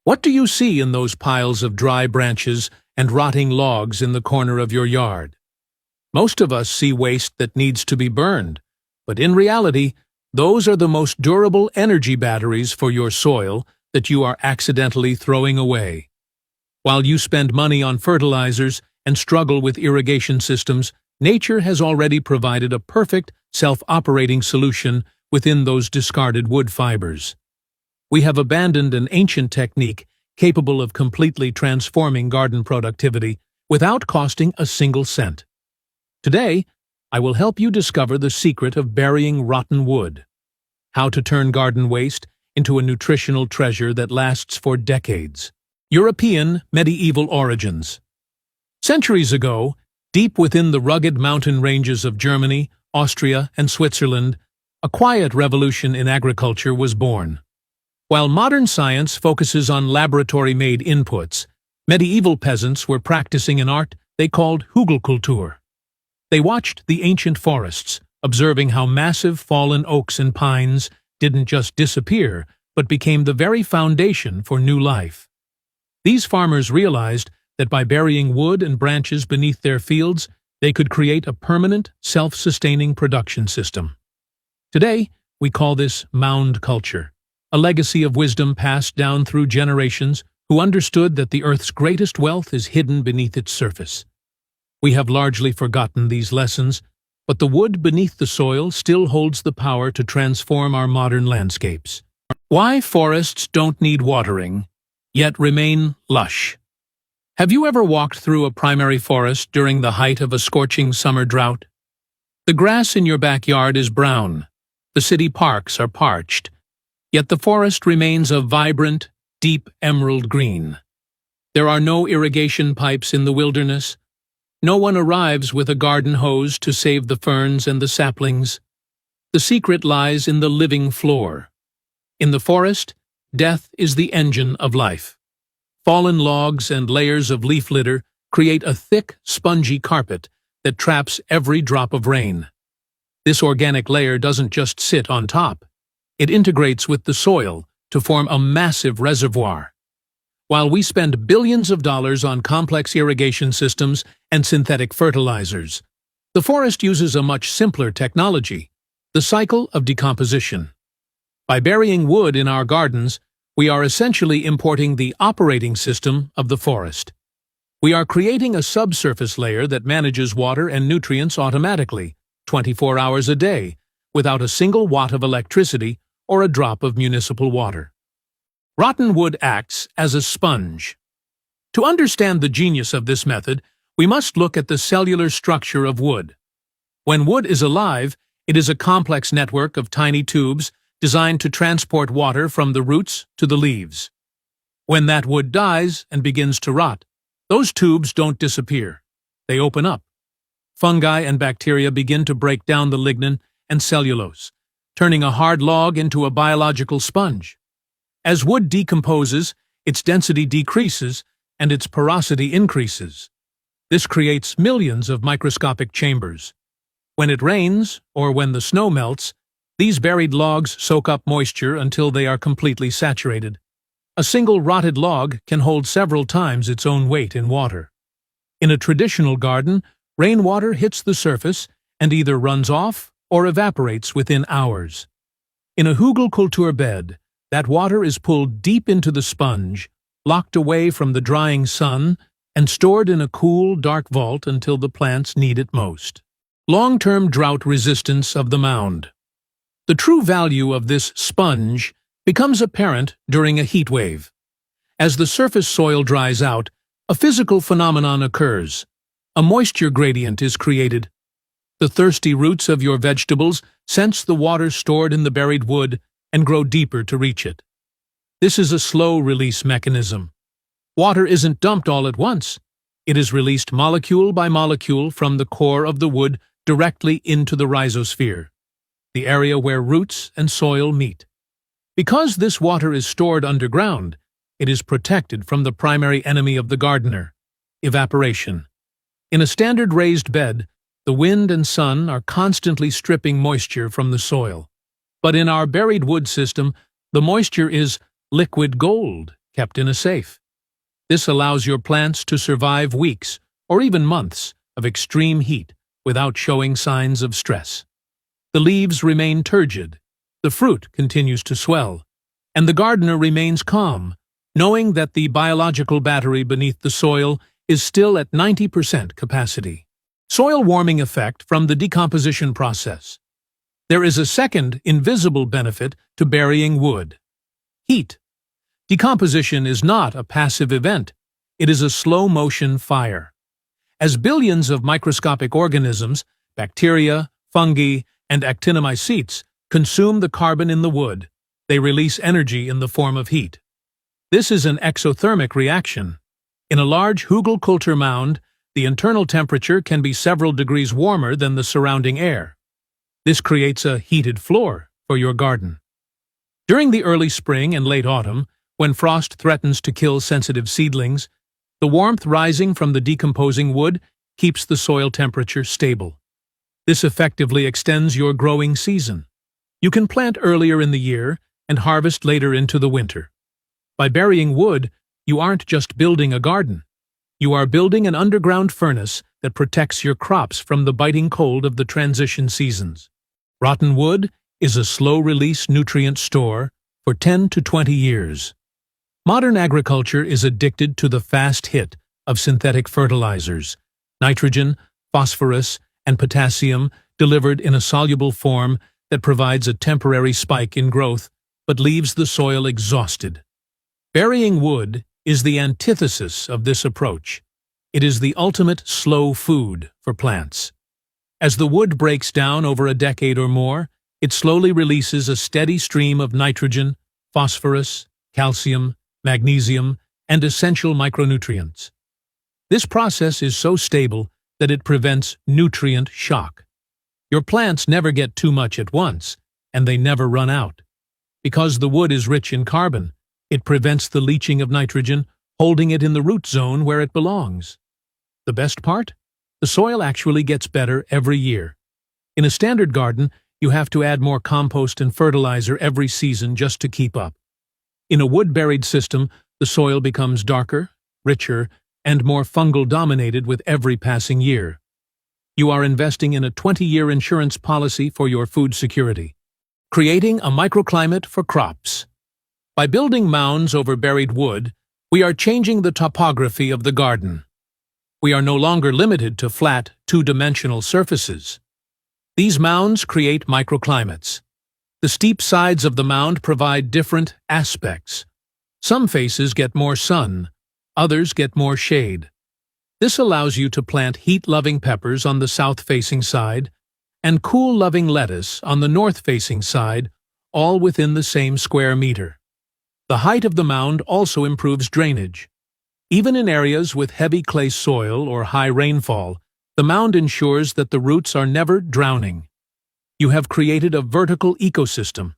What do you see in those piles of dry branches and rotting logs in the corner of your yard? Most of us see waste that needs to be burned, but in reality, those are the most durable energy batteries for your soil that you are accidentally throwing away. While you spend money on fertilizers and struggle with irrigation systems, nature has already provided a perfect, self-operating solution within those discarded wood fibers. We have abandoned an ancient technique capable of completely transforming garden productivity without costing a single cent. Today, I will help you discover the secret of burying rotten wood, how to turn garden waste into a nutritional treasure that lasts for decades. European medieval origins. Centuries ago, deep within the rugged mountain ranges of Germany, Austria, and Switzerland, a quiet revolution in agriculture was born. While modern science focuses on laboratory-made inputs, medieval peasants were practicing an art they called Hügelkultur. They watched the ancient forests, observing how massive fallen oaks and pines didn't just disappear, but became the very foundation for new life. These farmers realized that by burying wood and branches beneath their fields, they could create a permanent, self-sustaining production system. Today, we call this mound culture, a legacy of wisdom passed down through generations who understood that the Earth's greatest wealth is hidden beneath its surface. We have largely forgotten these lessons, but the wood beneath the soil still holds the power to transform our modern landscapes. Why forests don't need watering, yet remain lush. Have you ever walked through a primary forest during the height of a scorching summer drought? The grass in your backyard is brown, the city parks are parched, yet the forest remains a vibrant, deep emerald green. There are no irrigation pipes in the wilderness. No one arrives with a garden hose to save the ferns and the saplings. The secret lies in the living floor. In the forest, death is the engine of life. Fallen logs and layers of leaf litter create a thick, spongy carpet that traps every drop of rain. This organic layer doesn't just sit on top. It integrates with the soil to form a massive reservoir. While we spend billions of dollars on complex irrigation systems and synthetic fertilizers, the forest uses a much simpler technology, the cycle of decomposition. By burying wood in our gardens, we are essentially importing the operating system of the forest. We are creating a subsurface layer that manages water and nutrients automatically, 24 hours a day, without a single watt of electricity or a drop of municipal water. Rotten wood acts as a sponge. To understand the genius of this method, we must look at the cellular structure of wood. When wood is alive, it is a complex network of tiny tubes designed to transport water from the roots to the leaves. When that wood dies and begins to rot, those tubes don't disappear. They open up. Fungi and bacteria begin to break down the lignin and cellulose, turning a hard log into a biological sponge. As wood decomposes, its density decreases and its porosity increases. This creates millions of microscopic chambers. When it rains, or when the snow melts, these buried logs soak up moisture until they are completely saturated. A single rotted log can hold several times its own weight in water. In a traditional garden, rainwater hits the surface and either runs off or evaporates within hours. In a Hügelkultur bed, that water is pulled deep into the sponge, locked away from the drying sun, and stored in a cool, dark vault until the plants need it most. Long-term drought resistance of the mound. The true value of this sponge becomes apparent during a heat wave. As the surface soil dries out, a physical phenomenon occurs. A moisture gradient is created. The thirsty roots of your vegetables sense the water stored in the buried wood and grow deeper to reach it. This is a slow-release mechanism. Water isn't dumped all at once. It is released molecule by molecule from the core of the wood directly into the rhizosphere, the area where roots and soil meet. Because this water is stored underground, it is protected from the primary enemy of the gardener, evaporation. In a standard raised bed, the wind and sun are constantly stripping moisture from the soil. But in our buried wood system, the moisture is liquid gold. kept in a safe. This allows your plants to survive weeks or even months of extreme heat without showing signs of stress. The leaves remain turgid, the fruit continues to swell, and the gardener remains calm, knowing that the biological battery beneath the soil is still at 90% capacity. Soil warming effect from the decomposition process. There is a second, invisible benefit to burying wood. Heat. Decomposition is not a passive event. It is a slow-motion fire. As billions of microscopic organisms, bacteria, fungi, and actinomycetes, consume the carbon in the wood, they release energy in the form of heat. This is an exothermic reaction. In a large Hugelkultur mound, the internal temperature can be several degrees warmer than the surrounding air. This creates a heated floor for your garden. During the early spring and late autumn, when frost threatens to kill sensitive seedlings, the warmth rising from the decomposing wood keeps the soil temperature stable. This effectively extends your growing season. You can plant earlier in the year and harvest later into the winter. By burying wood, you aren't just building a garden. You are building an underground furnace that protects your crops from the biting cold of the transition seasons. Rotten wood is a slow-release nutrient store for 10 to 20 years. Modern agriculture is addicted to the fast hit of synthetic fertilizers, nitrogen, phosphorus, and potassium delivered in a soluble form that provides a temporary spike in growth but leaves the soil exhausted. Burying wood is the antithesis of this approach. It is the ultimate slow food for plants. As the wood breaks down over a decade or more, it slowly releases a steady stream of nitrogen, phosphorus, calcium, magnesium, and essential micronutrients. This process is so stable that it prevents nutrient shock. Your plants never get too much at once, and they never run out. Because the wood is rich in carbon, it prevents the leaching of nitrogen, holding it in the root zone where it belongs. The best part? The soil actually gets better every year. In a standard garden, you have to add more compost and fertilizer every season just to keep up. In a wood-buried system, the soil becomes darker, richer, and more fungal-dominated with every passing year. You are investing in a 20-year insurance policy for your food security. Creating a microclimate for crops. By building mounds over buried wood, we are changing the topography of the garden. We are no longer limited to flat, two-dimensional surfaces. These mounds create microclimates. The steep sides of the mound provide different aspects. Some faces get more sun, others get more shade. This allows you to plant heat-loving peppers on the south-facing side and cool-loving lettuce on the north-facing side, all within the same square meter. The height of the mound also improves drainage. Even in areas with heavy clay soil or high rainfall, the mound ensures that the roots are never drowning. You have created a vertical ecosystem.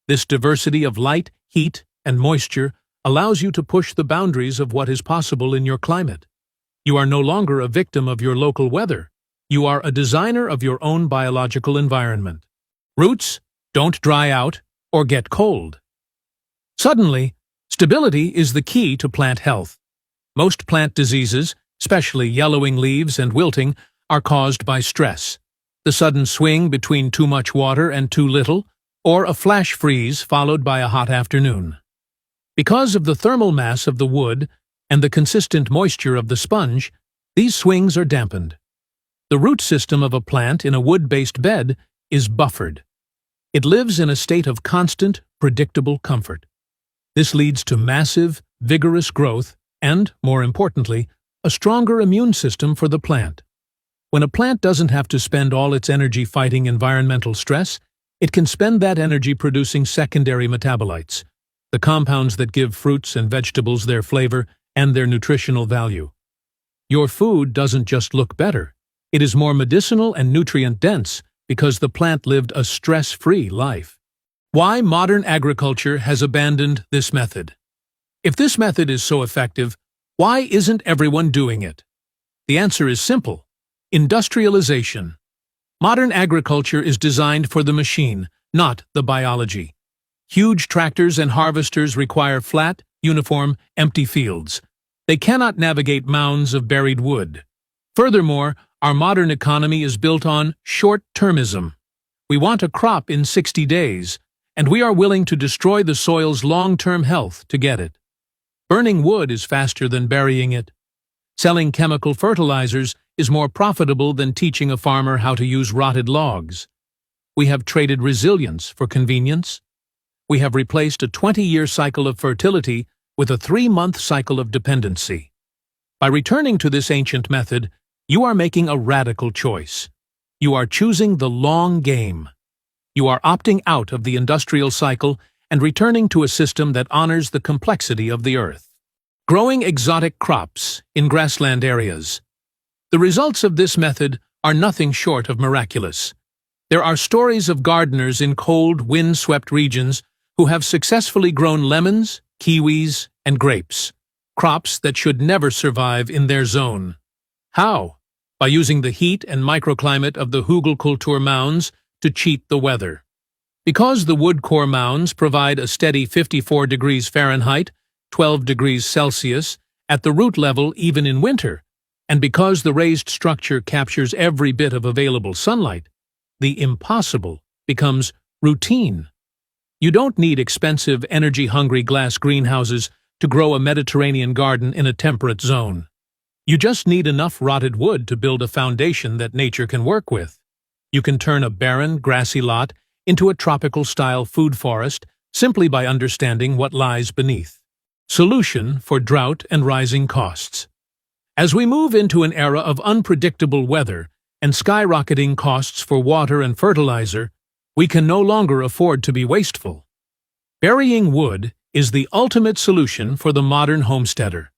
This diversity of light, heat, and moisture allows you to push the boundaries of what is possible in your climate. You are no longer a victim of your local weather. You are a designer of your own biological environment. Roots don't dry out or get cold. Suddenly, stability is the key to plant health. Most plant diseases, especially yellowing leaves and wilting, are caused by stress. The sudden swing between too much water and too little, or a flash freeze followed by a hot afternoon. Because of the thermal mass of the wood and the consistent moisture of the sponge, these swings are dampened. The root system of a plant in a wood-based bed is buffered. It lives in a state of constant, predictable comfort. This leads to massive, vigorous growth and, more importantly, a stronger immune system for the plant. When a plant doesn't have to spend all its energy fighting environmental stress, it can spend that energy producing secondary metabolites, the compounds that give fruits and vegetables their flavor and their nutritional value. Your food doesn't just look better, it is more medicinal and nutrient-dense because the plant lived a stress-free life. Why modern agriculture has abandoned this method? If this method is so effective, why isn't everyone doing it? The answer is simple: industrialization. Modern agriculture is designed for the machine, not the biology. Huge tractors and harvesters require flat, uniform, empty fields. They cannot navigate mounds of buried wood. Furthermore, our modern economy is built on short-termism. We want a crop in 60 days, and we are willing to destroy the soil's long-term health to get it. Burning wood is faster than burying it. Selling chemical fertilizers is more profitable than teaching a farmer how to use rotted logs. We have traded resilience for convenience. We have replaced a 20-year cycle of fertility with a 3-month cycle of dependency. By returning to this ancient method, you are making a radical choice. You are choosing the long game. You are opting out of the industrial cycle and returning to a system that honors the complexity of the earth. Growing exotic crops in grassland areas. The results of this method are nothing short of miraculous. There are stories of gardeners in cold, wind-swept regions who have successfully grown lemons, kiwis, and grapes, crops that should never survive in their zone. How? By using the heat and microclimate of the Hugelkultur mounds to cheat the weather. Because the wood core mounds provide a steady 54 degrees Fahrenheit, 12 degrees Celsius, at the root level even in winter, and because the raised structure captures every bit of available sunlight, the impossible becomes routine. You don't need expensive, energy-hungry glass greenhouses to grow a Mediterranean garden in a temperate zone. You just need enough rotted wood to build a foundation that nature can work with. You can turn a barren, grassy lot into a tropical-style food forest simply by understanding what lies beneath. Solution for drought and rising costs. As we move into an era of unpredictable weather and skyrocketing costs for water and fertilizer, we can no longer afford to be wasteful. Burying wood is the ultimate solution for the modern homesteader.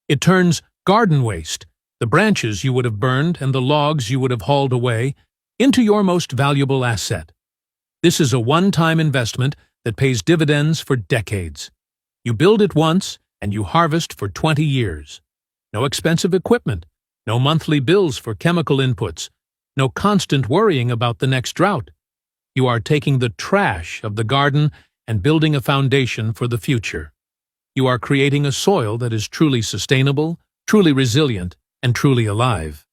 It turns garden waste, the branches you would have burned and the logs you would have hauled away, into your most valuable asset. This is a one-time investment that pays dividends for decades. You build it once, and you harvest for 20 years. No expensive equipment, no monthly bills for chemical inputs, no constant worrying about the next drought. You are taking the trash of the garden and building a foundation for the future. You are creating a soil that is truly sustainable, truly resilient, and truly alive.